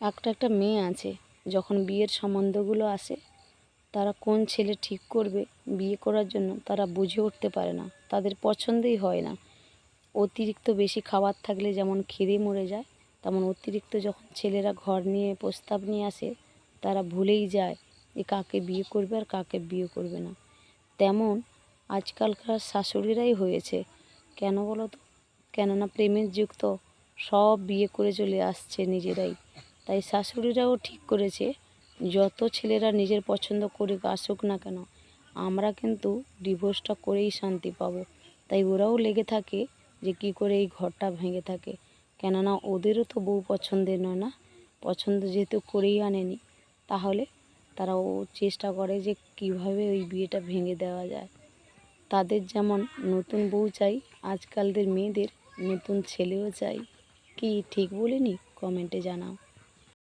একটা মেয়ে আছে, যখন বিয়ের সম্বন্ধগুলো আসে তারা কোন ছেলে ঠিক করবে বিয়ে করার জন্য তারা বুঝে উঠতে পারে না, তাদের পছন্দই হয় না। অতিরিক্ত বেশি খাবার থাকলে যেমন খিদে মরে যায়, তেমন অতিরিক্ত যখন ছেলেরা ঘর নিয়ে প্রস্তাব নিয়ে আসে তারা ভুলেই যায় যে কাকে বিয়ে করবে আর কাকে বিয়ে করবে না। তেমন আজকালকার শাশুড়িরাই হয়েছে। কেন বলো তো? কেননা প্রেমের যুগ তো, সব বিয়ে করে চলে আসছে নিজেরাই। তাই শাশুড়িরাও ঠিক করেছে যত ছেলেরা নিজের পছন্দ করে আসুক না কেন, আমরা কিন্তু ডিভোর্সটা করেই শান্তি পাবো। তাই ওরাও লেগে থাকে যে কি করে এই ঘরটা ভেঙে থাকে। কেননা ওদেরও তো বউ পছন্দের নয় না, পছন্দ যেহেতু করেই আনেনি, তাহলে তারাও চেষ্টা করে যে কিভাবে ওই বিয়েটা ভেঙে দেওয়া যায়। তাদের যেমন নতুন বউ চাই, আজকালদের মেয়েদের নতুন ছেলেও চাই। কি ঠিক বলিনি? কমেন্টে জানাও।